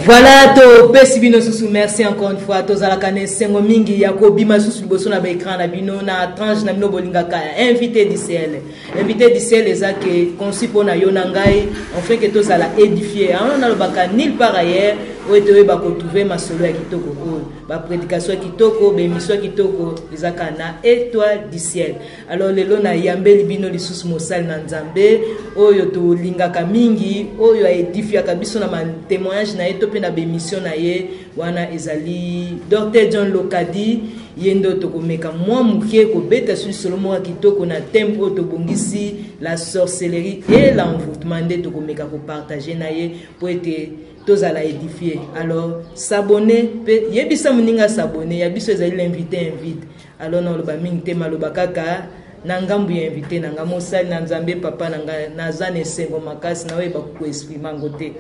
Voilà, to pesibino susu, merci encore une fois. Tozalakane sengo mingi yakobi masusu liboso na ba écran na bino na tranche na bino bolingaka invité d'ICL. Invité d'ICL ezake consipo na yo na ngai enfin que tozala édifier. On na lobaka nulle part ailleurs où etoye ba ko trouver masolo ya kitoko ko ba prédication ya kitoko, ba émission ya kitoko ezaka na étoile du ciel. Alors lelo na yambeli bino lisusu mosali na Nzambe oyo to lingaka mingi oyo a édifier ka biso na témoignage na eto na bémission na ye wana ezali Dr. John Lokadi yendo tokomeka mwa mukie ko beta sur solomo wa kitoko na tempo to bongisi la sorcellerie et l'envoûtement de tokomeka ko partager na ye pour être tozala édifier. Alors s'abonner pe yebisa muninga s'abonner yabiso ezali l'invité invite. Alors na loba mingi te maloba kaka na ngambu ya invité na ngamosali na Nzambe papa na nazane sengo makasi na we ba ko exprimer ngote.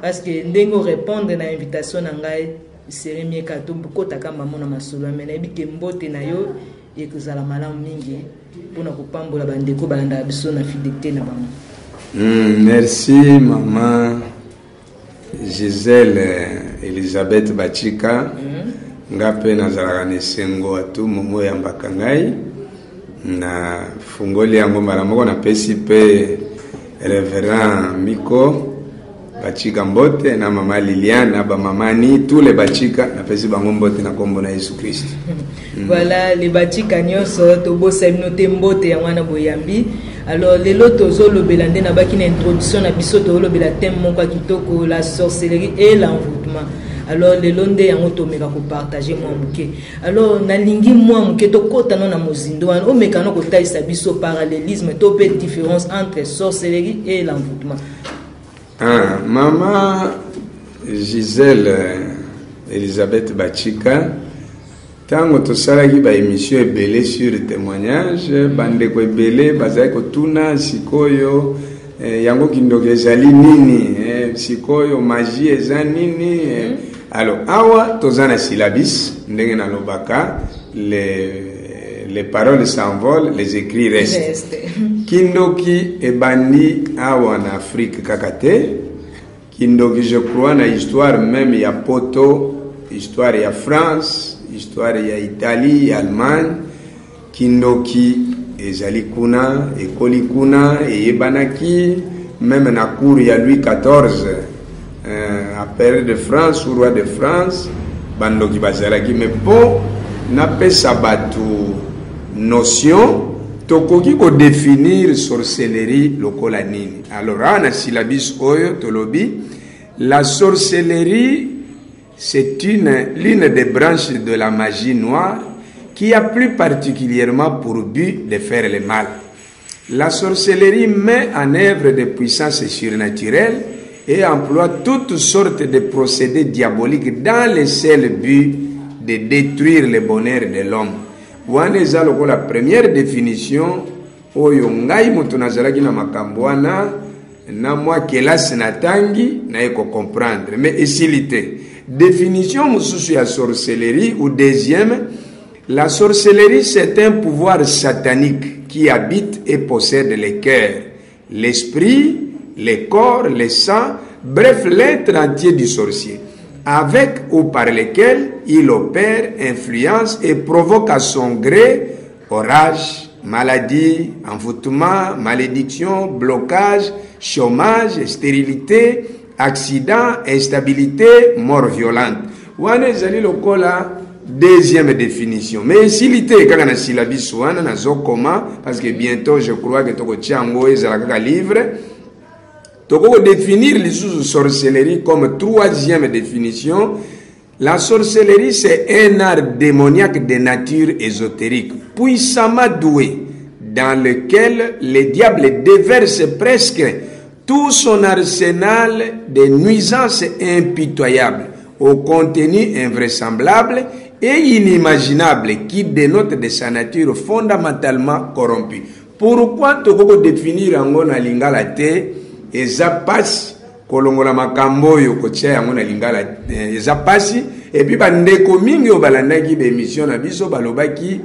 Parce que ndengo répondre na invitation na ngai serait mieux ka to kota kama mona masolo mais na bike mbote na yo et que zala malamu mingi pona kopambola bandeko balanda biso na fidélité na bango. Merci maman Gisèle Elisabeth Bachika ngape nazalaka ne sengo atu momo ya mbaka ngai na fungoli yango mara moko na PCP Révérend Miko Bachika mbote na mama Liliane ba mama ni tous les Bachika na pesi bango mbote na kombo na Yesu Christ. Voilà les Bachika nyonso to bosa minote mbote ya mwana boyambi. Alors lelo tozo lobela nde na baki na introduction na biso to lobela thème moko kitoko la sorcellerie et l'envoûtement. Alors lelo nde yango to meka ko partager moi muke. Alors na lingi moi muke to kota na mozindo wana o meka no ko taisa biso parallélisme to pe différence entre sorcellerie et l'envoûtement. Maman Gisèle Elisabeth Bachika tango tosalaki ba émission ebele sur témoignage bandeko ebele bazali kotuna sikoyo yango kindoko ezali nini sikoyo magie eza nini alors awa tozana syllabus ndenge na lobaka les paroles s'envolent, les écrits restent. Kindoki ebandi awa en Afrique kakate. Kindoki je crois na histoire même ya Poto, histoire ya France, histoire ya Italie, ya Allemagne. Kindoki ezali kuna, ekoli kuna, ebanaki même na cour ya Louis XIV, père de France, roi de France, bandoki bazalaki mais bon na pesa batu notion tokoki ko définir sorcellerie lokola nini. Alors ana syllabus oyo tolobi la sorcellerie c'est l'une des branches de la magie noire qui a plus particulièrement pour but de faire le mal. La sorcellerie met en œuvre des puissances surnaturelles et emploie toutes sortes de procédés diaboliques dans le seul but de détruire le bonheur de l'homme. Wana eza lokola première définition oyo ngai mutu nazalaki na makambo wana na mwa kelasi na tangi na eko comprendre mais esilité définition mususu ya sorcellerie ou deuxième la sorcellerie c'est un pouvoir satanique qui habite et possède le cœur, l'esprit, le corps, le sang, bref l'être entier du sorcier, avec ou par lesquels il opère, influence et provoque à son gré orage, maladie, envoûtement, malédiction, blocage, chômage, stérilité, accident, instabilité, mort violente. Wana ezali lokola deuxième définition. Mais s'il était quand on a syllabus wana na zokoma parce que bientôt je crois que toko tiango ezala kaka livre. Toko définir les sorcellerie comme troisième définition. La sorcellerie c'est un art démoniaque de nature ésotérique, puissamment doué, dans lequel le diable déverse presque tout son arsenal de nuisances impitoyables, au contenu invraisemblable et inimaginable qui dénote de sa nature fondamentalement corrompue. Pourquoi toko définir en na lingala te eza pasi kolongola makambo yo kotia yango na lingala eza pasi et puis bandeko mingi o balandaki be émission na biso balobaki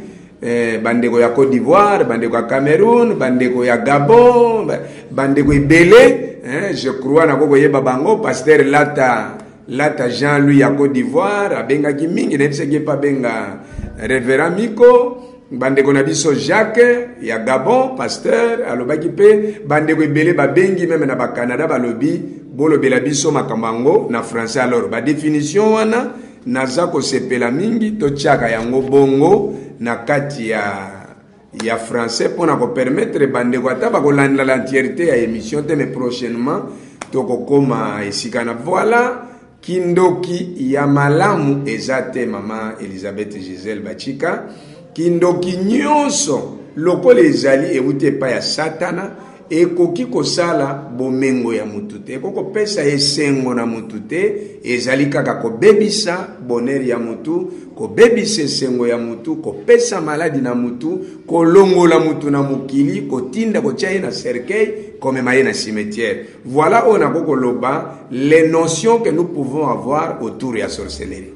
bandeko ya Côte d'Ivoire, bandeko ya Cameroun, bandeko ya Gabon, bandeko ebele je crois na koko yeba bango pasteur Lata lata Jean-Louis ya Côte d'Ivoire abenga ki mingi na biseke pa benga Révérend Miko bandeko na biso Jacques ya Gabon pasteur alobaki pe bandeko ebele babengi même na ba Canada balobi bolobela biso makambango na français. Alors ba définition wana naza ko sepela mingi to tiaka yango bongo na kati ya français pour na ko permettre bandeko ata ba kolanda l'entièreté ya émission te, mais prochainement to ko koma esikana. Voilà kindoki ya malamu ezate mama Elisabeth Giselle Bachika kindoki nyonso lokola ezali ewute pa ya satana ekoki kosala bomengo ya mutu te, ekokopesa esengo na mutu te, ezali kaka kobebisa bonheur ya mutu, kobebisa esengo ya mutu, kopesa maladi na mutu, kolongola mutu na mukili, kotinda kotia ye na cercueil, komema ye na cimetière. Voilà on a kokoloba les notions que nous pouvons avoir autour de la sorcellerie.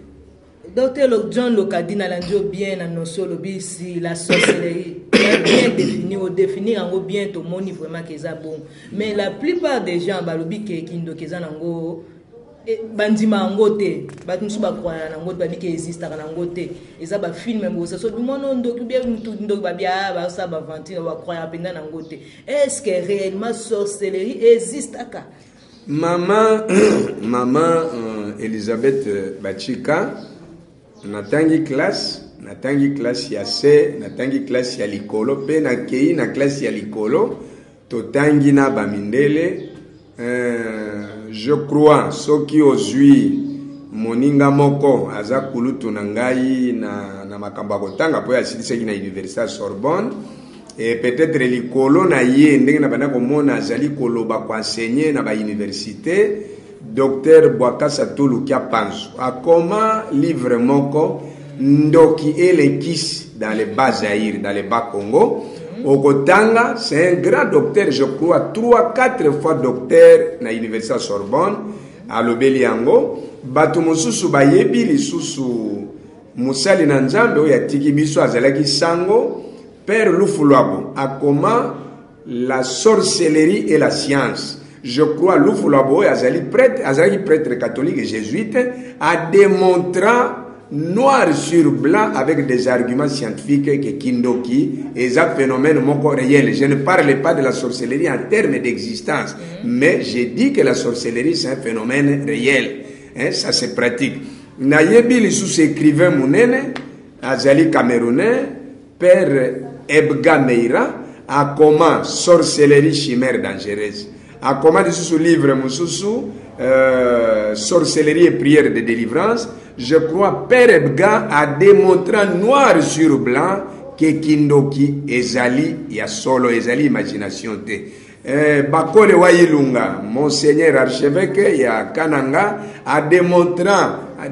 Docteur John Lokadina Landio bien la notion ici la sorcellerie bien défini ou définir en bien tout le monde vraiment que ça bon, mais la plupart des gens balobi ke kindo ke za nango bandima ngote batu nsuba kwa nango babi ke existe na ngote eza ba film ngo ça so du monde ndoki bien ndo babia ba sa ba ventile ba croire penda na ngote. Est-ce que réellement sorcellerie existe aka? Maman Elisabeth Bachika natangi classe ya C, natangi classe ya likolo pe na kei na classe ya likolo totangi na bamindele. Je crois soki ozui moninga moko aza kulutu na ngai na makambo kotanga po ya siliseki na Université Sorbonne, et peut-être likolo na ye ndenge na bana komona azali koloba ko enseigner na ba université. Docteur Bwakasa Tulukia Panzo akoma livre moko ndoki elekis dans les bas Zaïre, dans les bas Congo. Okotanga, c'est un grand docteur, je crois 3-4 fois docteur na Université Sorbonne à Lobeliango. Batu mususu bayebi lisusu musali na nzambe oya tiki biso azalaki sango. Père Lufulwabo akoma la sorcellerie et la science. Je crois Lufulwabo azali prêtre catholique et jésuite a démontré noir sur blanc avec des arguments scientifiques que kindoki est un phénomène moko réel. Je ne parle pas de la sorcellerie en termes d'existence, mais je dis que la sorcellerie c'est un phénomène réel. Ça se pratique. Nayebi lisusu écrivain munene azali camerounais, Père Ebga Meira a comment sorcellerie chimère dangereuse. A comment sous livre mususu sorcellerie et prière de délivrance. Je crois Père Ebga a démontré noir sur blanc que kindoki ezali ya solo ezali imagination te. Bakole Wailunga, Monseigneur archevêque ya Kananga a démontré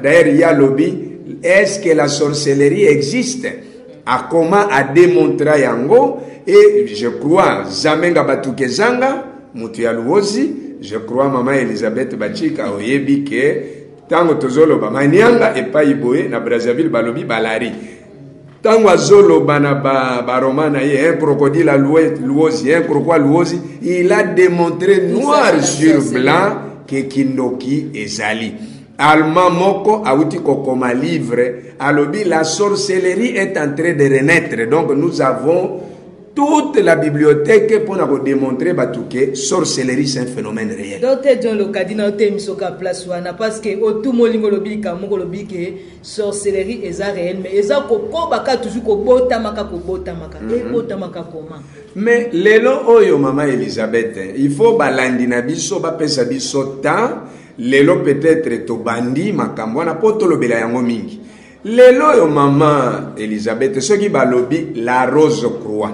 d'ailleurs ya lobby est-ce que la sorcellerie existe? A comment a démontré yango, et je crois Zamenga Batukezanga mutu ya Luozi, je crois maman Elisabeth Bachika oyebi ke tango tozoloba manianga epai boye na Brazzaville balobi balari tango azoloba na baromana ye un crocodile à Luozi, un crocodile à Luozi, il a démontré noir sur blanc que kindoki ezali. Allemand moko auti kokoma livre alobi la sorcellerie est en train de renaître, donc nous avons toute la bibliothèque pour nous démontrer que sorcellerie c'est un phénomène réel. Docteur John Lokadina ote misoka place wana parce que tout molingo lobi ka moko lobi que sorcellerie est réel, mais eza ko baka toujours ko bota maka comment. Mais lelo oyo mama Elisabeth, il faut balandi na biso ba pesa biso temps. Lelo peut-être to bandi makambo na poto lobela yango mingi. Lelo yo mama Elisabeth soki balobi la rose croix.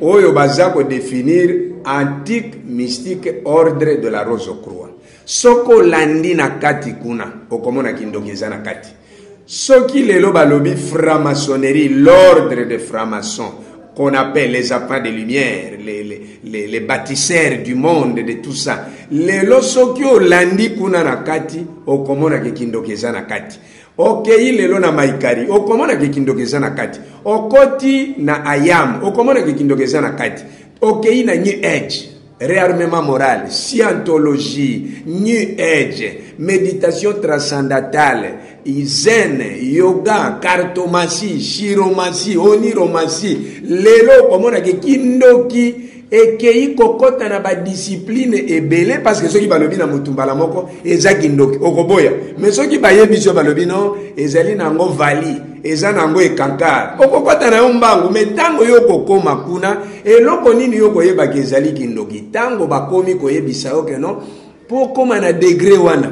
Oyo bazako définir antique mystique ordre de la rose croix. Soko landi na kati kuna okomona kindokeza na kati. Soki lelo balobi franc-maçonnerie, l'ordre de francs-maçons qu'on appelle les apprents de lumière, les bâtisseurs du monde, de tout ça. Lelo soki olandi kuna na kati okomona ke kindokeza na kati. Okei lelo na maikari okomona ke kindokeza na kati. Okoti na ayam okomona ke kindokeza na kati. Okei na new age réarmement moral, scientologie, New Age, méditation transcendantale, zen, yoga, cartomancie, chiromancie, oniromancie, lelo komona ke kindoki ekei kokota na ba discipline ebele parce que ceux qui balobi na mutumbala moko eza kindoki okoboya mais ceux qui baye biso balobi no ezali nango vali eza nango ekankar okokota na yo mbangu mais tango yo kokoma kuna eloko nini yo koyeba ke ezali kindoki tango bakomi koyebisa yo ke no po koma na degré wana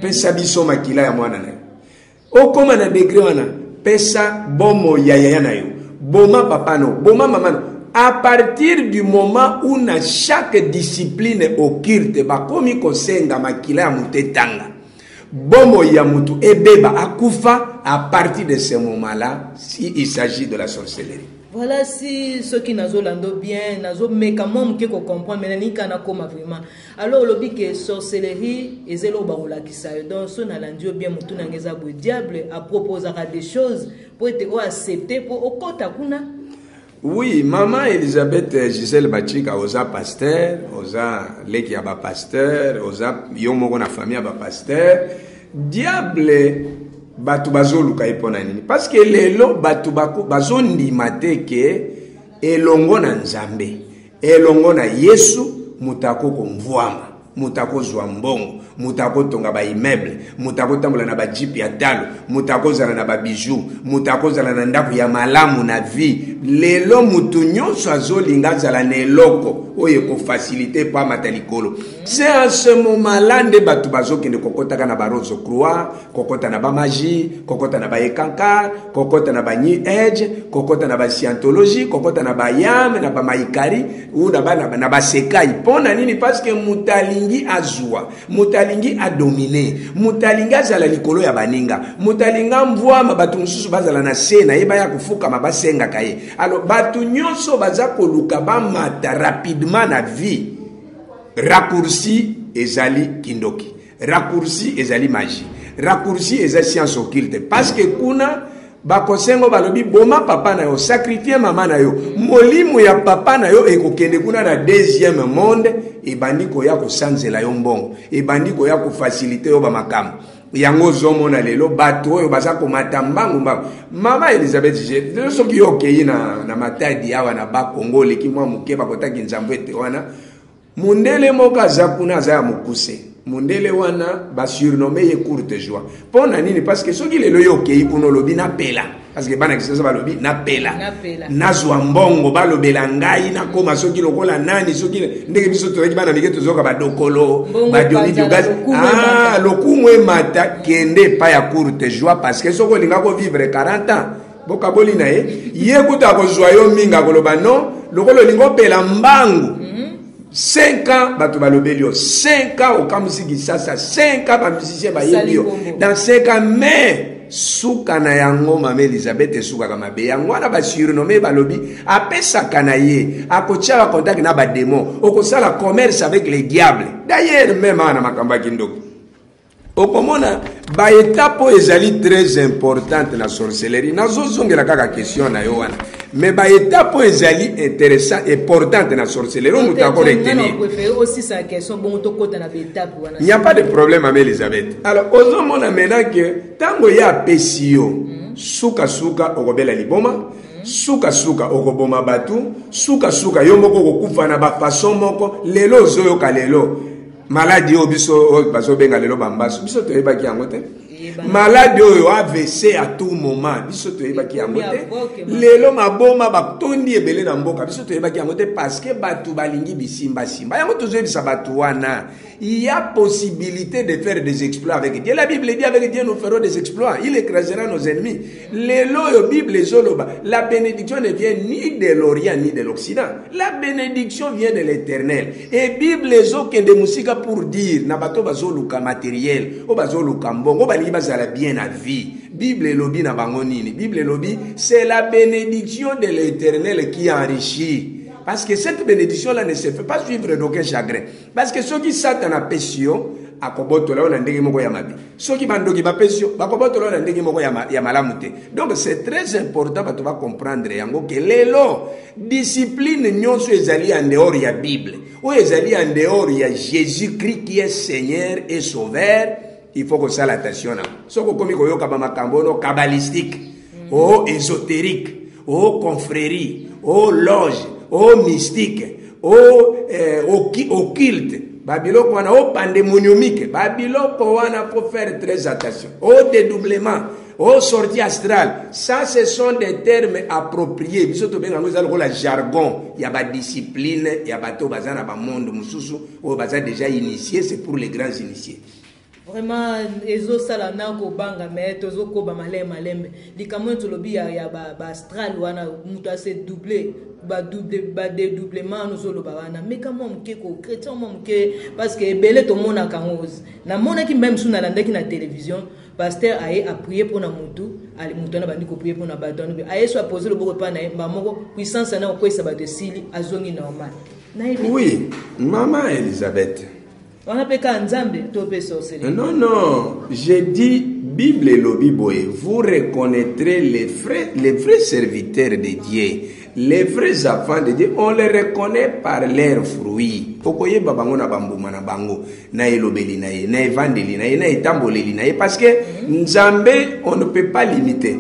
pesa biso makila ya mwana na yo okoma na degré wana pesa bomo yaya na yo boma papa no boma mama no. À partir du moment où na chaque discipline occulte bakomi kosenga makila ya mutetanga bomo ya mutu ebeba akufa à partir de ce moment-là il s'agit de la sorcellerie. Voilà, si ceux qui n'ont l'ando bien, n'ont mais quand même qui comprennent, mais n'y qu'à comment vraiment. Alors le but que sorcellerie et zélo baroula qui ça donc son alandio bien mutu n'angeza bu diable à proposer des choses pour être accepté pour au kota kuna. Oui, maman Elisabeth Gisèle Bachika oza pasteur, oza leki ya ba pasteur, oza yomoko na famille ya ba pasteur. Diable batu bazoluka ipona nini? Parce que lelo batu bazondima te ke elongo na Nzambe, elongo na Yesu mutako komvwama, mutako zwa mbongo, mutako tonga ba immeuble, mutako tambola na ba jeep ya talo, mutako zala na ba bijoux, mutako zala na ndako ya malamu na vie. Lelo mutu nyonso azolinga zala na eloko oyo ko faciliter pa matalikolo. C'est en ce moment-là nde batu bazokende kokota kana ba rose croix, kokota na ba magie, kokota na ba ekanka, kokota na ba new age, kokota na ba scientologie, kokota na ba yam na ba maikari ou na ba sekai. Pona nini parce que mutalingi azwa, mutalingi a dominer, mutalingi azala likolo ya baninga, mutalinga mvwa batu mususu bazala na se na yeba ya kufuka mabasenga kaye. Alors batu nyonso baza koluka ba mata rapidement na vie. Raccourci ezali kindoki, raccourci ezali magie, raccourci ezali science occulte parce que kuna bakosengo balobi boma papa na yo, sacrifier mama na yo, molimo ya papa na yo ekokende kuna na deuxième monde ebandiko ya ko sanzela yo mbongo, ebandiko ya ko faciliter yo ba makamu. Yango zomona lelo bato oyo baza ko matambangu mbangu. Mama Elisabeth Gisèle soki yo kei na matadi awa na ba Kongo leki mwa mukeba kotaki nzambo ete wana mundele moka za kuna za mukuse mundele wana ba surnommé ye courte joie pona nini parce que soki lelo yo kei kuno lobi na pela parce que bana kisasa balobi na pela nazwa mbongo balobela ngai na koma soki lokola nani soki ndenge biso toki bana miketo zoka badokolo badioni dugas lokumwe mata kende pa ya courte joie parce que soko linga ko vivre 40 ans boka boli na ye kuta ko joyo minga koloba non lokolo lingo pela mbangu 5 ans batu balobelio 5 ans au kamusiki sasa 5 ans ba musicien ba yebio dans 5 ans mais suka na yango mama Elisabeth suka kama be yango na ba surnommé balobi apesa kana ye akotia ba contact na ba démon okosala commerce avec les diables d'ailleurs même na makamba kindoko okomona ba étape ezali très importante na sorcellerie nazo zongela kaka question na yo wana mais ba étape ezali intéressant importante na sorcellerie on nous encore retenir aussi sa question bon to kota na étape wana il n'y a pas de problème avec Elisabeth. Alors ozomona maintenant que tango ya pesio suka okobela liboma suka okoboma batu suka yo moko kokufa na ba façon moko lelo zoyo ka lelo maladie obiso bazobenga lelo bambaso biso toyebaki yango te maladie oyo AVC à tout moment biso toyebaki yango te lelo maboma batondi ebele na mboka biso toyebaki yango te parce que batu balingi bisimba yango tozoyebisa batu wana il y a possibilité de faire des exploits avec Dieu. La Bible dit avec Dieu nous ferons des exploits. Il écrasera nos ennemis. La Bible zoloba. La bénédiction ne vient ni de l'Orient ni de l'Occident. La bénédiction vient de l'Éternel. Et Bible zoke de musika pour dire na bato bazoluka matériel, o bazoluka mbongo, o balingi bazala bien na vie. Bible lobi na bango nini. Bible lobi c'est la bénédiction de l'Éternel qui enrichit. Parce que cette bénédiction-là ne se fait pas suivre d'aucun chagrin. Parce que ceux qui Satan a péché, akobotola yo na ndenge moko ya mabe soki bandoki bapesio bakobotola yo na ndenge moko ya malamu te. Donc c'est très important bato ba comprendre yango ke lelo discipline nyonso ezali en dehors ya Bible ou ezali en dehors ya Jésus-Christ qui est Seigneur et Sauveur, il faut que ça l'attention na soko komi koyoka ba makambo no kabbalistique o ésotérique o confrérie o loge o mystique o occulte babiloko wana o pandémoniumique babiloko wana pour faire très attention au dédoublement au sortie astrale. Ça ce sont des termes appropriés biso to benga ngoza lokola jargon ya ba discipline ya bato bazana ba monde mususu o baza déjà initié, c'est pour les grands initiés. Vraiment ezo sala na ko banga mais tozo ko ba malembe likamwe to lobi ya ba astral wana muto ase doubler ba dédoublement nous lo ba wana mais comment mke ko chrétien mke parce que belé to mona kangozi na mona ki même sous na landaki na télévision pasteur a prié pour na mutu ali mutu na bandi ko prier pour na badon a soit poser le boko pa na ba moko puissance na ko isa ba de sili azongi normal na oui maman Elisabeth. On appelle ça Nzambe, topé sorcellerie. Non, non, j'ai dit Bible et Lobiboé, vous reconnaîtrez les vrais serviteurs de Dieu, les vrais enfants de Dieu, on les reconnaît par leurs fruits. Okoye babango na bambuma na bango, na elobeli na ye, na evandeli na ye, na etamboleli na ye, parce que Nzambe, on ne peut pas limiter.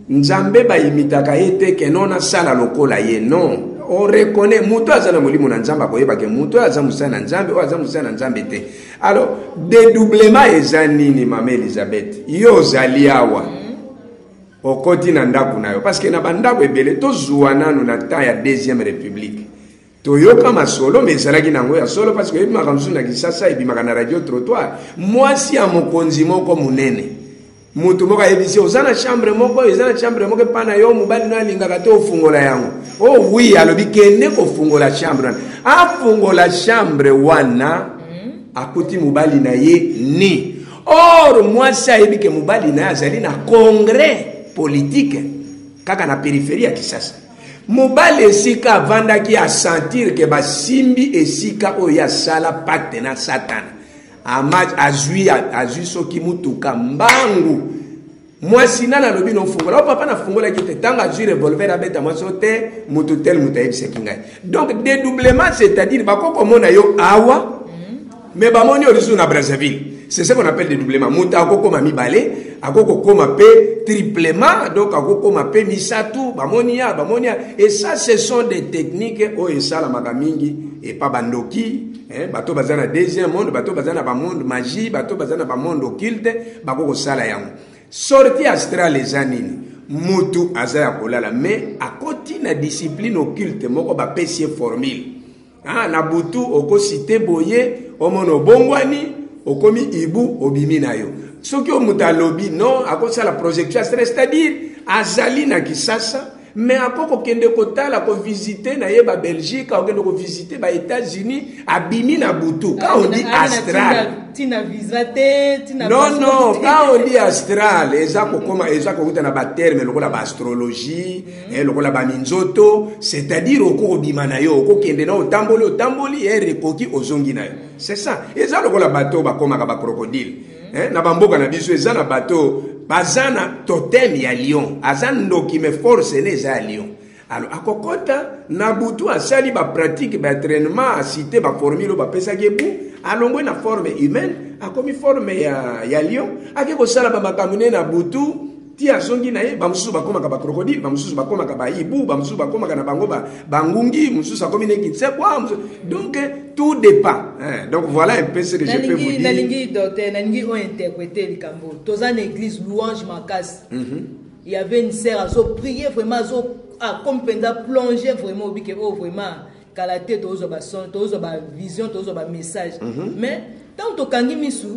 Nzambe ba imitaka ete ke non na sala lokola ye, non. On reconnaît muto azana molimo na nzamba koyeba ke muto azamusana nzambe o azamusana nzambe te. Alors dédoublement ezanini mama Elisabeth yo zali awa okoti na ndaku nayo parce que na bandako ebele tozuwa nanu na temps ya deuxième république toyoka masolo mais ezalaki nango ya solo parce que ebimaka mosusu na Kisasa ebimaka na radio trottoir mwasi ya mokonzi moko munene mutu moko ayebisi ozana chambre moko pana yo mobali no alingaka te ofungola yango oh oui alobi kende kofungola chambre afungola chambre wana akuti mobali na ye ni or mwasi ayebi ke mobali na azali na congrès politique kaka na périphérie ya Kisasa mobali esika avandaki a sentir ke basimbi esika oyo ya sala pacte na Satan azui soki mutuka mbangu mwasi nana lobi no fungola papa na fungola kite tanga azui revolver abeta mwaso te mutu tel mutayebi sekingai. Donc dédoublement c'est-à-dire bakoko mona yo awa mais bamoni olisu na Brazzaville. C'est ce qu'on appelle dédoublement. Muta akoko ma mibale akoko koma pe triplement donc akoko ma pe misatu bamonia et ça ce sont des techniques o esala magamingi et pas bandoki. Bato bazana deuxième monde, bato bazana ba monde magie, bato bazana ba monde occulte, bako sala yango. Sorti astral ezanini, mutu azaya kolala mais akoti na discipline occulte moko ba pesie formule. Na butu oko cité boye, omono bongwani, okomi ibu obimi na yo. Soki o mutalobi non, akosala projection astral, c'est-à-dire azali na Kisasa mais akoko kende kotala ko visiter na yeba Belgique ou kende ko visiter ba États-Unis abimi na butu quand on dit astral tina visate tina non quand on dit astral ezako koma ezako kuta na ba terme lokola ba astrologie lokola ba minzoto c'est-à-dire oko bima na yo oko kende na otamboli rekoki ozongi na yo c'est ça ezako lokola bato ba koma ka ba crocodile na bamboka na biso ezana bato bazana totem ya lion azan ndoki me force ne za lion. Alors akokota na butu asali ba pratique ba entraînement cité ba formule ba pesa gebu alongwe na forme humaine akomi forme ya lion akeko sala ba makamune na butu ti azongi na ye bamususu bakoma ka ba crocodile bamususu bakoma ka ba ibu bamususu bakoma ka na bango ba bangungi mususu akomi ne kitse kwa donc tout dépend donc voilà un peu ce que je peux vous dire. Nalingi docteur nalingi on interpréter le cambo tozana église louange makasi il y avait une sœur à prier vraiment comme pendant plonger vraiment bike vraiment kala tête tozo ba son tozo ba vision tozo ba message mais tant to kangi misu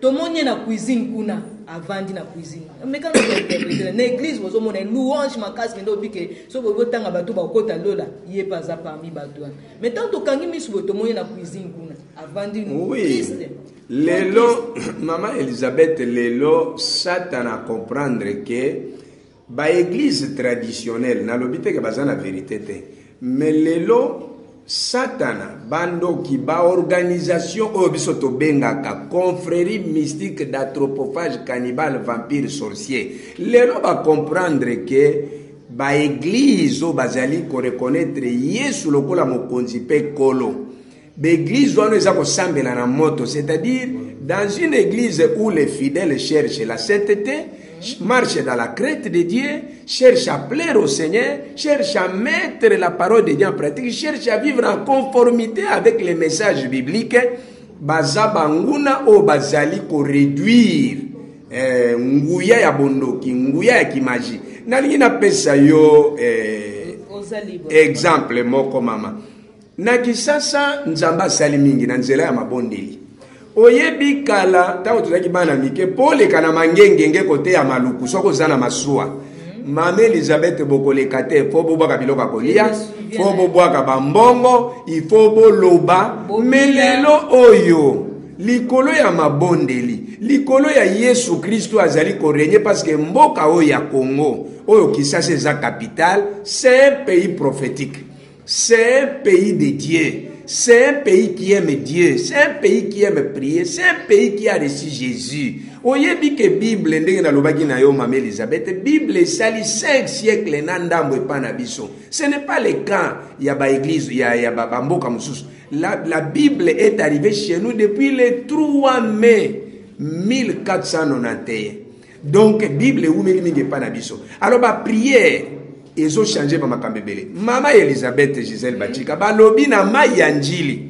to monye na cuisine kuna avandi na cuisine mais quand on interprète na église bozo mona louange makasi ndo bike so bo tanga bato ba kota lola yé pas à parmi bato mais tant to kangi misu to monye na cuisine kuna avandi oui lelo maman Elisabeth lelo Satan a comprendre que ba église traditionnelle na lobité que bazana vérité te mais lelo Satana bandoki ba organisation oyo biso tobengaka confrérie mystique d'anthropophage cannibale vampire sorcier lelo ba comprendre que ba église o bazali ko reconnaître Yesu lokola mokonzi pe kolo ba église wana eza ko sambela na moto, c'est-à-dire dans une église où les fidèles cherchent la sainteté, marchent dans la crainte de Dieu, cherchent à plaire au Seigneur, cherchent à mettre la parole de Dieu en pratique, cherchent à vivre en conformité avec les messages bibliques. Baza banguna o bazali ko réduire nguya ya bondoki, nguya ya kimaji. Nalingi na pesa yo exemple moko mama. Na kisasa nzamba sali mingi na nzela ya mabondeli. Oyebi kala tango tozaki bana mike poleka na mangengenge kote ya maluku soko zana masua. Mame Elizabeth bokoleka te fo bobwaka biloko kolia, fo bobwaka bambongo, ifo boloba melelo oyo likolo ya mabondeli, likolo ya Yesu Kristo azali ko régner parce que mboka oyo ya Congo oyo Kinshasa eza capitale, c'est un pays prophétique. C'est un pays de Dieu. C'est un pays qui aime Dieu. C'est un pays qui aime prier. C'est un pays qui a reçu Jésus. Oyebi ke Bible ndenge na lobaki na yo Mame Elizabeth, Bible sali 5 siècles na ndambo epana biso. Ce n'est pas le cas ya ba église ya ba mboka mususu. La Bible est arrivée chez nous depuis le 3 mai 1491. Donc Bible oumeli mingi epana biso. Alors ba prière ils ont changé par ma kambebele. Mama Elisabeth Gisèle Bachika balobi na mayanjili.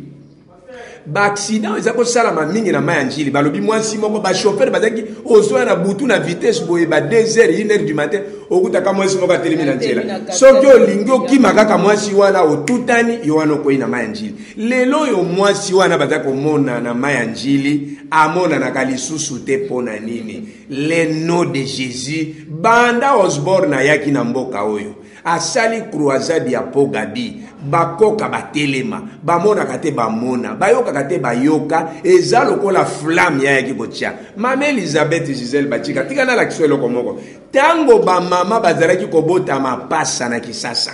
Ba accident ils ko sala ma mingi na mayanjili. Balobi mwasi moko ba chauffeur bazaki ozo na butu na vitesse boye ba 2h 1h du matin okuta ka mwasi moko atelemi na nzela. Soki olingi okima kaka mwasi wana otutani yo wana ko ina mayanjili. Lelo yo mwasi wana bazako mona na mayanjili amona na kalisusu te pona nini. Le nom de Jésus banda Osborne na yaki na mboka oyo. Asali croisade ya Pogabi bakoka batelema bamona kate bamona bayoka kate bayoka eza lokola flamme ya yaki kotia. Mame Elizabeth Gisèle Bachika tika na la kiswelo komoko tango ba mama bazalaki kobota mapasa na Kisasa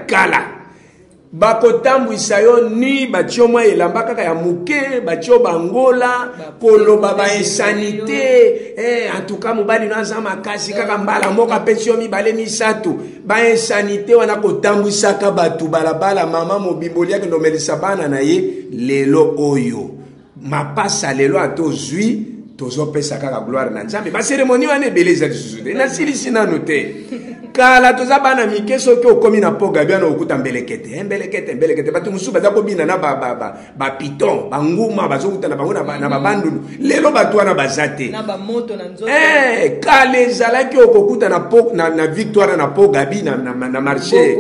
kala bakotambwisa yo ni batio mwa elamba kaka ya muke batio bangola koloba ba insanité en tout cas mobali naza makasi kaka mbala moka pesio mibale misatu ba insanité wana kotambwisa ka batu balabala mama mobimboli yake ndomelisa bana na ye lelo oyo mapasa lelo atozwi tozo pesa kaka gloire na Nzambe ba cérémonie wana ebeleza disusude na silisi na note kala toza bana mike soki okomi na Pogabi na okuta mbelekete batu musu baza kobina na ba piton banguma bazokuta na bango na babandulu lelo batu wana bazate na ba moto na nzoto kala ezalaki okokuta na victoire na Pogabi na marché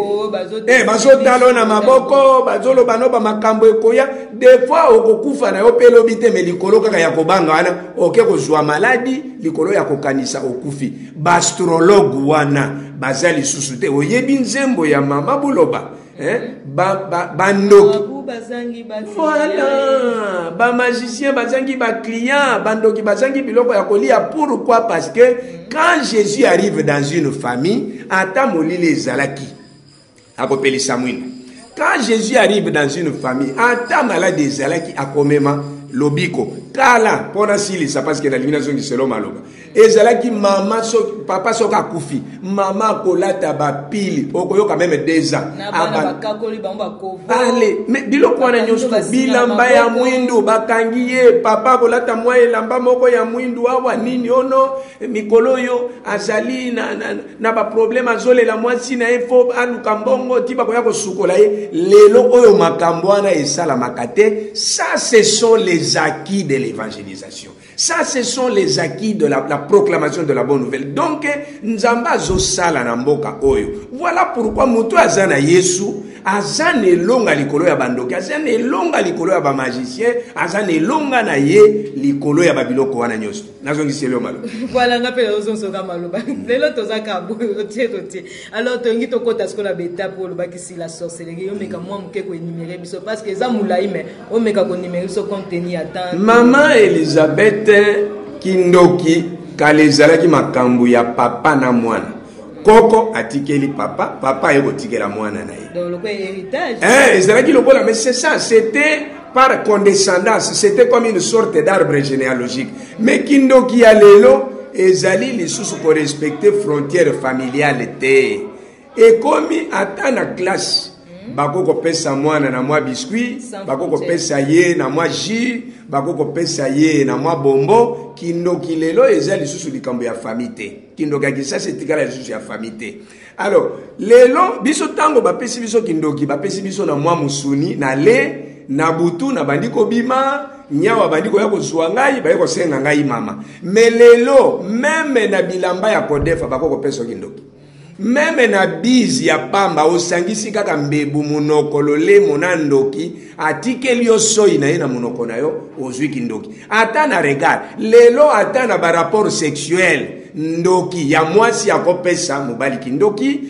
bazotalo na maboko bazoloba no ba makambo ekoya des fois okokufa na yo pelo bite melikolo kaka ya kobanga wana oke kozwa maladi likolo ya kokanisa okufi bastrologue wana bazali susute oyebi nzembo ya mama buloba bandoki voilà ba magicien bazangi ba client bandoki bazangi biloko ya kolia. Pourquoi? Parce que quand Jésus arrive dans une famille ata molile ezalaki akopelisa mwina. Quand Jésus arrive dans une famille ata malade ezalaki akomema lobiko kala pona silisa parce que la limination qui selon maloba ezalaki mama so papa soka kufi mama kolata ba pili okoyoka même 2 ans allez mais biloko wana nyoso bilamba ya mwindu bakangi ye papa kolata mwa elamba moko ya mwindu awa nini ono mikolo yo azali na ba problème azolela mwasi na info aluka mbongo tiba koya kosukola ye lelo oyo makambo wana esala makate. Ça ce sont les acquis de l'évangélisation. Ça, ce sont les acquis de la proclamation de la bonne nouvelle. Donc, Nzamba zo sala na mboka oyo. Voilà pourquoi mutu azana Yesu, azane longa likolo ya bandoki, azane longa likolo ya ba magicien, azane longa na ye likolo ya babiloko wana nyoso. Nazongi selo malo. Voilà, ngapela ozonsoka maloba. Lelo tozaka otie. Alors tongi tokota skola beta pour le bakisi la sorcellerie, yo meka mwa muke ko énumérer biso parce que za mulai mais o meka ko numérer so contenu attend. Maman Elisabeth Kindoki kalezalaki makambo ya papa na mwana koko atikeli papa, papa ayotikela mwana na ye. Donc le héritage. Ezalaki lokola, mais c'est ça, c'était par condescendance, c'était comme une sorte d'arbre généalogique. Mais kindoki ya lelo ezali lisusu ko respecter frontière familiale te. Et comme ata na classe bako kopesa mwana na mwa biscuit, bako kopesa ye na mwa jus, bako kopesa ye na mwa bombo, kindoki lelo ezali lisusu likambo ya famille te. Kindoki akisa setikala lisusu ya famille te. Alors, lelo biso tango bapesi biso kindoki, bapesi biso na mwa musuni na le na butu na bandiko bima nyawa bandiko ya kozwa ngai ba yako senga ngai mama. Mais lelo même na bilamba ya kodefa bako kopesa kindoki. Même na bizi ya pamba osangisi kaka mbebu munoko lole monandoki atikeli yo soi na ye na munoko na yo ozwi kindoki. Ata na regard lelo ata na ba rapport sexuel ndoki ya mwasi akopesa mobali kindoki,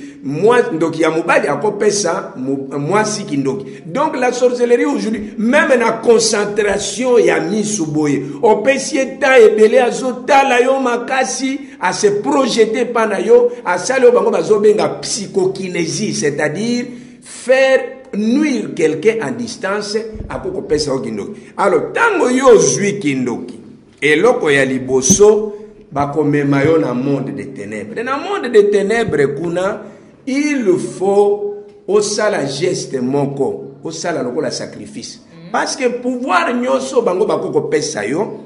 ndoki ya mobali akopesa mwasi kindoki. Donc la sorcellerie aujourd'hui même na concentration ya misu boye opesi eta ebele azotala yo makasi à se projeter pana yo à salo bango bazobenga psychokinésie, c'est-à-dire faire nuire quelqu'un à distance à koko pesa o kindoki. Alors tango yo zwi kindoki eloko ya liboso bakomema yo na monde des ténèbres. Dans le monde des ténèbres kuna il faut osala geste moko, osala lokola sacrifice. Parce que pouvoir nyoso bango bakoko pesa yo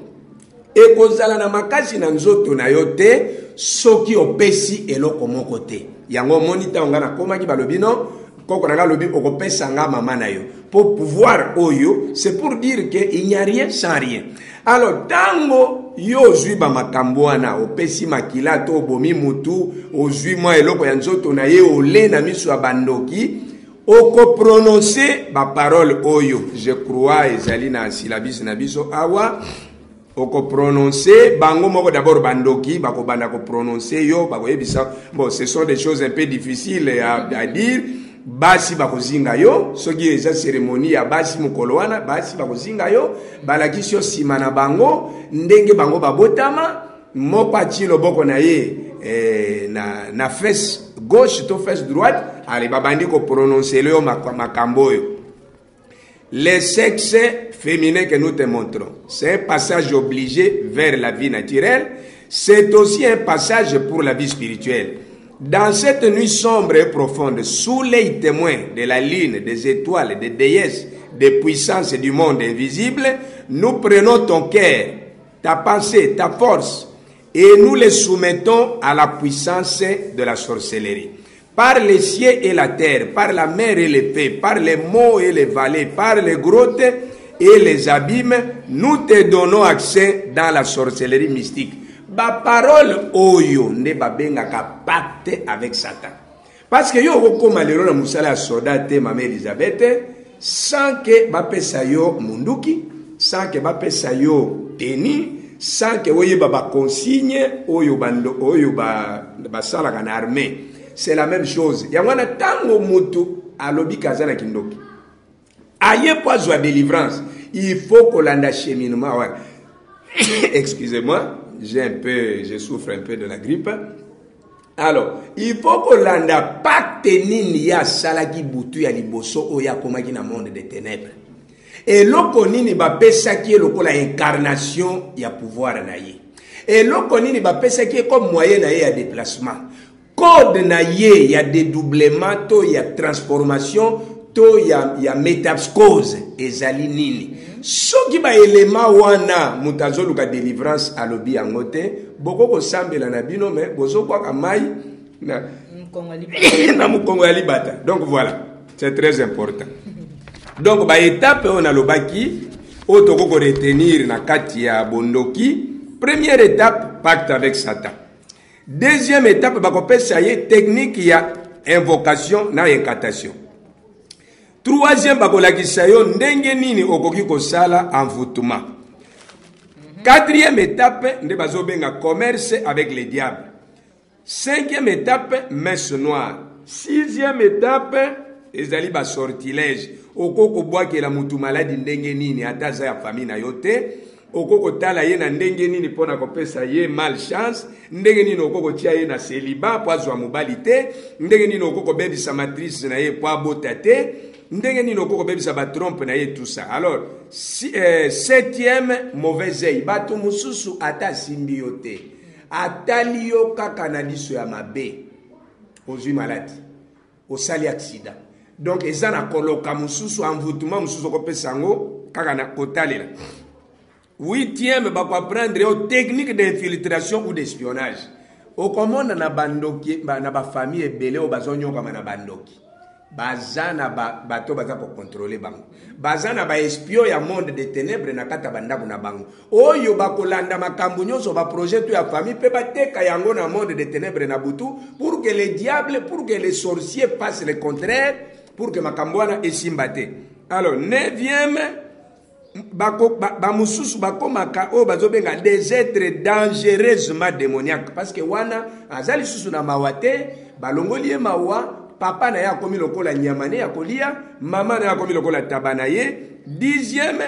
e kozala na makasi na nzoto na yo te soki opesi eloko moko te. Yango monita ngana komaki balobi no koko na lobi okopesa nga mama na yo. Pour pouvoir oyo, c'est pour dire que il n'y a rien sans rien. Alors tango yo zwi ba makambo wana opesi makila to bomi mutu ozwi mwa eloko ya nzoto na ye ole na miso ya bandoki oko prononcer ba parole oyo je crois ezali na syllabus na biso awa oko prononcer bango moko d'abord bandoki bako banda ko prononcer yo bako yebisa bon ce sont des choses un peu difficiles à dire basi bakozinga yo soki eza cérémonie ya basi mokolo wana basi bakozinga yo balakisi yo sima na bango ndenge bango babotama mopati loboko na ye na fesse gauche to fesse droite ale babandi ko prononcer yo makambo yo. Les sexes féminins que nous te montrons, c'est un passage obligé vers la vie naturelle, c'est aussi un passage pour la vie spirituelle. Dans cette nuit sombre et profonde, sous les témoins de la lune, des étoiles, des déesses, des puissances du monde invisible, nous prenons ton cœur, ta pensée, ta force, et nous les soumettons à la puissance de la sorcellerie. Par les cieux et la terre, par la mer et l'épée, par les monts et les vallées, par les grottes et les abîmes, nous te donnons accès dans la sorcellerie mystique. Ba parole oyo ne babenga ka pacte avec Satan. Parce que yo okoma lelo na musala ya soldate mama Elisabeth sans que ba pesa yo munduki, sans que ba pesa yo teni, sans que oye ba consigne oyo bando oyo ba sala kana armée. C'est la même chose. Yangwana tango mutu alobi kazana kindoki. Aye poizo à délivrance. Il faut qu'on landa cheminement. Ouais. Excusez-moi, je souffre un peu de la grippe. Alors, il faut qu'on landa pacte nini ya salaki butu ya liboso oya komaki na monde des ténèbres. Et loko nini ba pesa ki loko la incarnation ya pouvoir na ye. Et loko nini ba pesa ki comme moyen na ye ya déplacement. Code na ye ya dédoublement to ya transformation to ya métapscose ezali nini soki ba elema wana mutazo ka délivrance alobi angote boko ko sambela na bino me bozo kwa kamai na mukongo ya libata. Donc voilà, c'est très important. Donc ba étape on a lobaki otoko ko retenir na kati ya bondoki. Première étape, pacte avec Satan. Deuxième étape, bakopesa ye technique ya invocation na incantation. Troisième, bakolakisa yo ndenge nini okoki kosala envoûtement. Quatrième étape, nde bazobenga commerce avec les diables. Cinquième étape, messe noire. Sixième étape, ezali ba sortilège. Okoko boakela mutu maladi ndenge nini ataza ya famille na yote. okoko tala ye na ndenge nini pona kopesa ye malchance, ndenge nini okoko tia ye na celibat po azwa mobali te, ndenge nini okoko bebisa matrice na ye po abota te, ndenge nini okoko bebisa batrompe na ye, tout ça. Alors septième mauvais œil, bato mususu ata simbi yo te, atali yo kaka na liso ya mabe, ozwi maladi, osali accident. Donc eza na koloka mususu, envoûtement mususu kopesa yango kaka na kotalela. Huitième, bah quoi prendre une technique d'infiltration ou d'espionnage. Au commande na bandoki, na ba famille belé au bazonyo comme na bandoki. Bazana bato baza pour contrôler bango. Bazana ba espion ya monde des ténèbres na kata bandaku na bango. Oyo ba kolanda makambo nyonso ba projet to ya famille pe bateka yango na monde des ténèbres na butu pour que les diables, pour que les sorciers fassent le contraire, pour que makambo wana esimbate. Alors, neuvième, bamususu bakomaka o bazobenga des êtres dangereusement démoniaques parce que wana azali susu na mawate balongoli mawa papa na ya komi lokola nyamane ya kolia mama na ya komi lokola tabana ye. Dixième,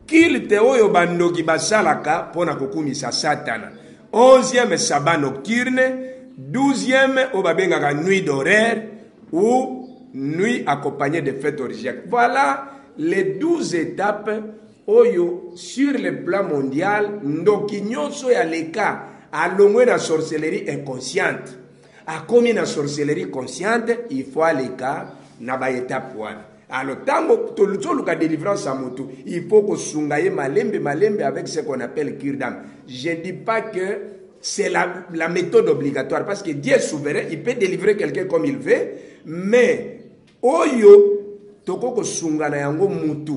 kilte oyo bandoki basalaka pona kokumisa satana. Onzième, sabbat nocturne. Douzième, o babengaka nuit d'horaire ou nuit accompagnée de fêtes orgiaques. Voilà les 12 étapes oyo sur le plan mondial ndoki nyonso ya leka alongwe na sorcellerie inconsciente akomi na sorcellerie consciente, il faut aleka na ba étape wana. Alors tango toluka délivrance à moto, il faut que sungaye malembe avec ce qu'on appelle cure d'âme. Je ne dis pas que c'est la méthode obligatoire parce que Dieu est souverain, il peut délivrer quelqu'un comme il veut, mais oyo toko ko sunga na yango mutu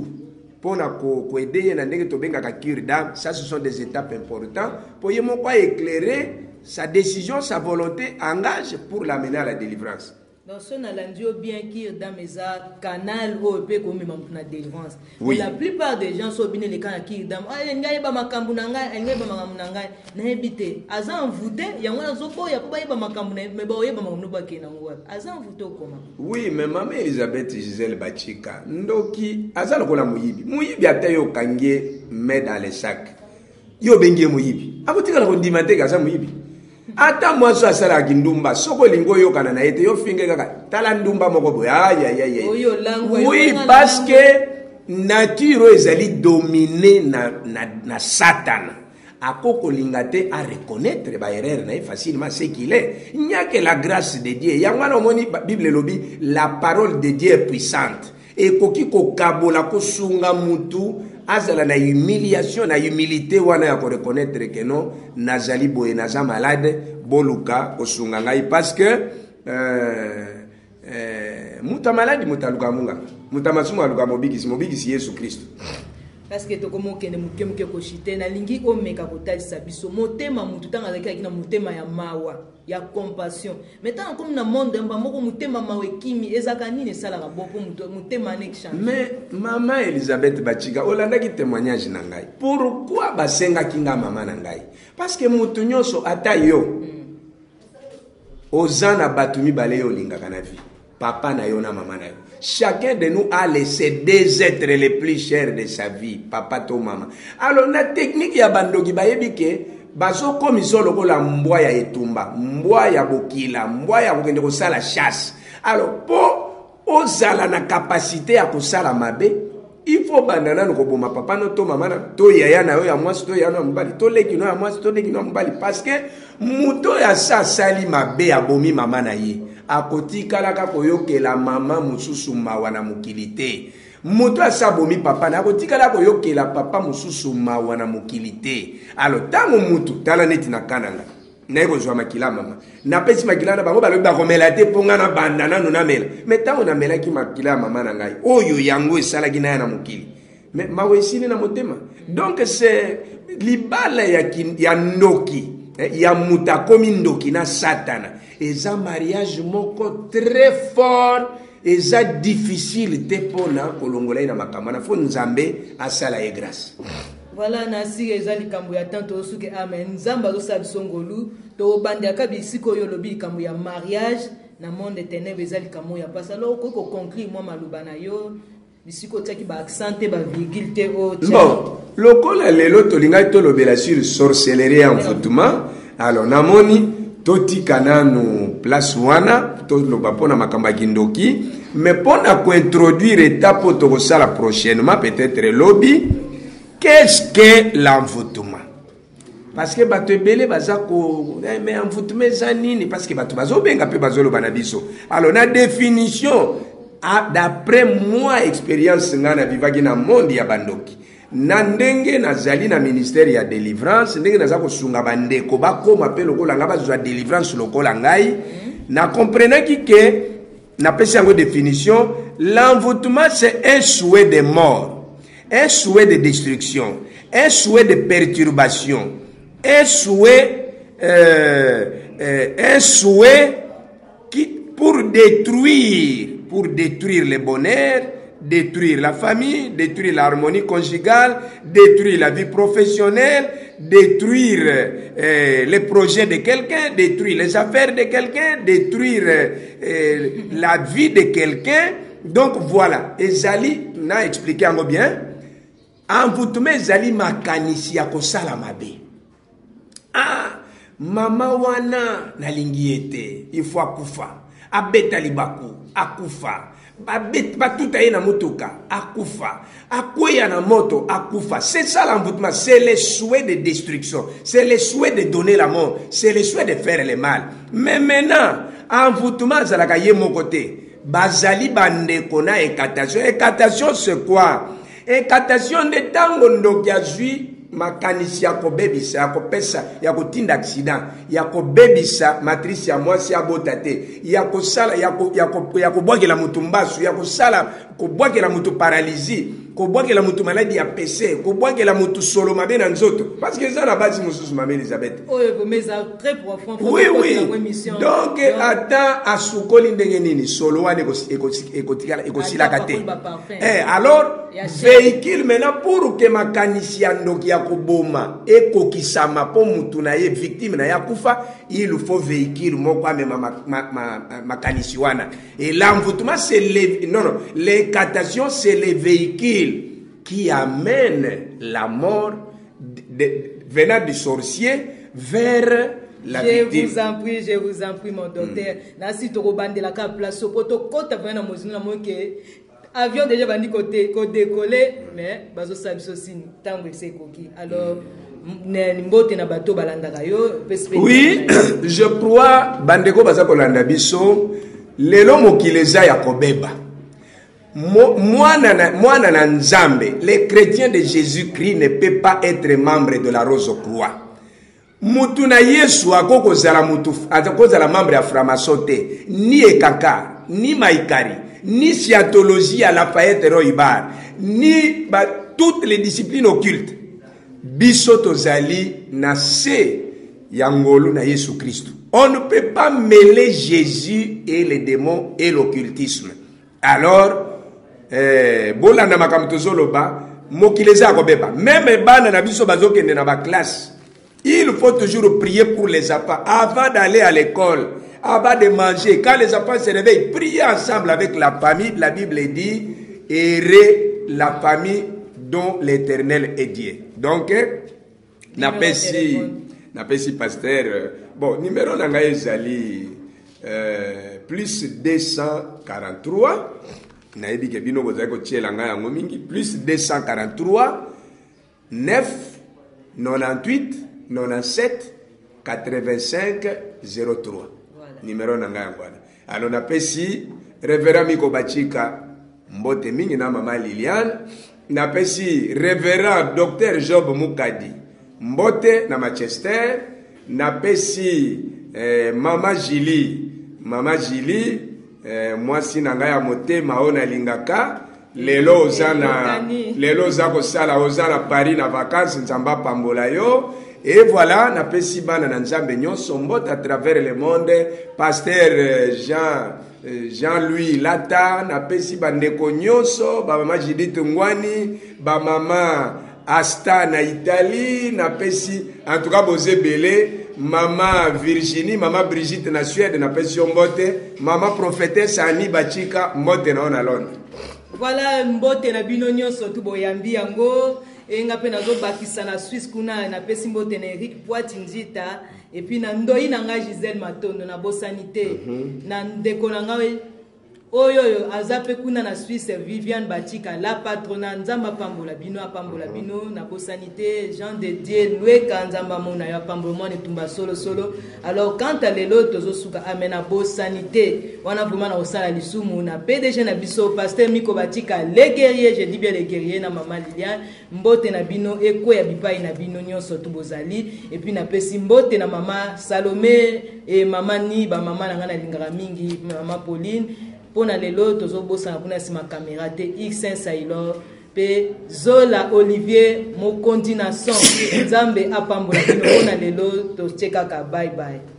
pona ko aider na ndenge to benga ka cure d'âme. Ça, ce sont des étapes importantes pour yemo pas éclairer sa décision, sa volonté engage pour l'amener à la délivrance. Donc ce n'est bien cure d'âme eza canal où peut comme na délivrance. Oui. La plupart des gens sont bien les canaux cure d'âme. Ah ngai ba makambu na ngai, ngai ba makambu na ngai na ebité. Aza envoûté, yango na zoko ya ba ba makambu na mais ba oyeba makambu ba kena ngwa. Aza envoûté comment? Oui, mais maman Elisabeth Gisèle Bachika ndoki aza lokola muyibi. Muyibi atayo kangie met dans les sacs. Yo bengie muyibi. Abotika la kondima te kaza muyibi. Ata mwaso asala kindumba soko lingo yo kana na ete yo finge kaka tala ndumba moko boy aïe. Oui, parce que nature ezali dominée na Satan. Akoko lingate à reconnaître ba erreur na facilement ce qu'il est. Il n'y a que la grâce de Dieu. Yangwana moni Bible lobi la parole de Dieu est puissante. Et koki ko kabola ko sunga mutu azala na humiliation na humilité wana ya ko reconnaître que non nazali boye naza malade boluka osunga ngai parce que muta malade mutaluka munga mutamasumu aluka mobikisi Yesu Kristo. Parce que tokomo kende mukemuke ko shite na lingi omeka ko talisa biso motema mutu tanga zaki na motema ya mawa ya compassion. Maintenant comme na monde mba moko motema mawe kimi ezaka nini sala ka bopo motema nek change. Mais maman Elisabeth Bachika olanda ki témoignage na ngai. Pourquoi basenga kinga mama na ngai? Parce que mutu nyonso ata yo ozana batumi bale yo linga kana vie. Papa na yo na maman na yo. Chacun de nous a laissé deux êtres les plus chers de sa vie, papa to maman. Alors la technique ya bandoki bayebike baso komiso lokola mbwa ya etumba, mbwa ya bokila, mbwa ya kokende kosala chasse. Alors po ozala na capacité ya kosala mabe, il faut bandana no koboma papa no to mama na to yaya na yo ya mwasi to ya no mbali to leki no ya mwasi to leki no mbali parce que muto ya sa sali mabe ya bomi mama na ye. Akoti kalaka koyokela mama mususu mawa na mukilite. Muto asabomi papa na akoti kalaka koyokela papa mususu mawa na mukilite. Alors tango mutu tala neti na kananga. Na eko zwa makila mama. Na pesi makila na bango balobi bakomela te ponga na bandana no na mela. Mais tango na mela ki makila mama na ngai. Oyo yango esala ki na mukili. Mais mawesini na motema. Donc c'est libala ya ndoki. Ya mutakomi ndoki na satana. Et un mariage moko très fort et ça difficile te pona kolongola na makamana fo nzambe asala e grâce. Voilà nasi ezali kambo ya tanto suke amen nzamba zo sabisongolu to bande akabisiko yo lobi kambo ya mariage na monde ténèbres ezali kambo ya pasa lo ko conclure moi maluba na yo bisiko tiaki ba accent te ba virgule te o bon lokola lelo tolinga tolobela sur sorcellerie en envoûtement alors namoni totika nanu place wana toloba mpona makambo ya kindoki mais mpona kointroduire étape tokosala prochainement peut-être lobby qu'est-ce que l'envoûtement parce que bato ebele baza ko mais envoûtement eza nini parce que bato bazobenga mpe bazoloba na biso alors na définition d'après moi expérience nga na vivaki na monde ya bandoki na ndenge nazali na ministère ya délivrance ndenge naza kosunga bandeko bakoma mpe lokola nga bazwa délivrance lokola ngai na comprenaki ke napesi yango définition l'envoûtement c'est un souhait de mort, un souhait de destruction, un souhait de perturbation, un souhait qui pour détruire le bonheur, détruire la famille, détruire l'harmonie conjugale, détruire la vie professionnelle, détruire les projets de quelqu'un, détruire les affaires de quelqu'un, détruire la vie de quelqu'un. Donc voilà, ezali na expliqué encore bien. Envoûtement ezali makanisi ya kosala mabe. Ah, mama wana nalingi ete, il faut akufa. Abeta libaku, akufa. Batuta ye na motoka, akufa. Akweya na moto, akufa. C'est ça l'envoûtement, c'est le souhait de destruction, c'est le souhait de donner la mort, c'est le souhait de faire le mal. Mais maintenant, envoûtement zalaka ye mon côté. Bazali bandeko na écatation. Écatation c'est quoi? Écatation de tango ndoki azui makanisi ya kobebisa ya kopesa ya kotinda accident ya kobebisa matrice ya mwasi ya botate ya kosala ya kobwakela mutu mbasu ya kosala kobwakela mutu paralysie kobwakela mutu maladie ya PC kobwakela mutu solo mabe na nzoto parce que ça na base mususu mama Elisabeth mais ça très profond oui donc ata asukoli ndenge nini solo wane ekosila kate alors véhicule maintenant pour que makanisi ya ndoki ya koboma ekokisama po mutu na ye victime na ya kufa il faut véhicule moko amema makanisi wana et l'envoûtement c'est l'écatation c'est les véhicules qui amènent la mort venant du sorcier vers la victime. Je vous en prie mon docteur. Nasi torobande la ka place poto kota vena mozina moke avion déjà bandi côté ko décoller mais bazo sabiso sini tango sekoki alors oui, je crois bandeko baza kolanda biso lelo mokileza ya kobeba mwana na nzambe. Les chrétiens de Jésus-Christ ne peuvent pas être membres de la Rose Croix. Mutu na Yesu akokozala membre ya framason te, ni ekaka, ni maikari, ni scientologie à Lafayette Roibar, ni toutes les disciplines occultes. Biso tozali na se yangolo na Yesu Christ. On ne peut pas mêler Jésus et les démons et l'occultisme. Alors, bolanda makamtozoloba mokileza akobeba même bana na biso bazokende na ba classe. Il faut toujours prier pour les enfants avant d'aller à l'école, avant de manger. Quand les enfants se réveillent, priez ensemble avec la famille. La Bible dit errez la famille dont l'Éternel est Dieu. Donc, napesi pasteur. Bon, numéro nanga ezali plus 243. Naebi ke bino bozali ko tiela nga yango mingi plus 243 9 98 97 85 03. Voilà. Numéro nanga yango. Alors napesi Révérend Miko Bachika mbote mingi na mama Liliane. Napesi Révérend Dr Job Mukadi mbote na Manchester. Napesi mama Jili mwasi nanga ya motema ona lingaka lelo oza kosala oza na Paris na vacances nzamba pambola yo. Et voilà, napesi bana na nzambe nyonso mbote à travers le monde. Pasteur Jean-Louis Lata, napesi bandeko nyonso, ba mama Judith Ngwani, ba mama Asta na Italie, napesi en tout cas bozebele, mama Virginie, mama Brigitte na Suède, napesi mbote, mama prophétesse Annie Bachika mbote na ona Londres. Voilà mbote na bino nyonso tu boyambi yango enga pe nazo bakisa na Suisse kuna na pesi mbote na Eric Poitinzita et puis na ndoi na nga Gisèle Matondo na bosanité na ndeko na nga oyo azape kuna na Suisse Viviane Bachika la patrona nzamba pambola bino na bosanité Jean de Dieu Loueka nzamba mona ya pambola ne tumba solo alors quant à lelo tozo suka amena bosanité wana vraiment na osala lisumu na PDG na biso pasteur Miko Bachika les guerriers, je dis bien les guerriers na mama Liliane mbote na bino eko ya bipai na bino nyonso tu bozali et puis na pesi mbote na mama Salomé et mama ni ba mama na ngana lingara mingi mama Pauline. Pour les lots, tous bossa kuna sima caméra X5 Sailor pe Zola Olivier mo continuation Nzambe apambola bino na lelo to cheka ka bye bye.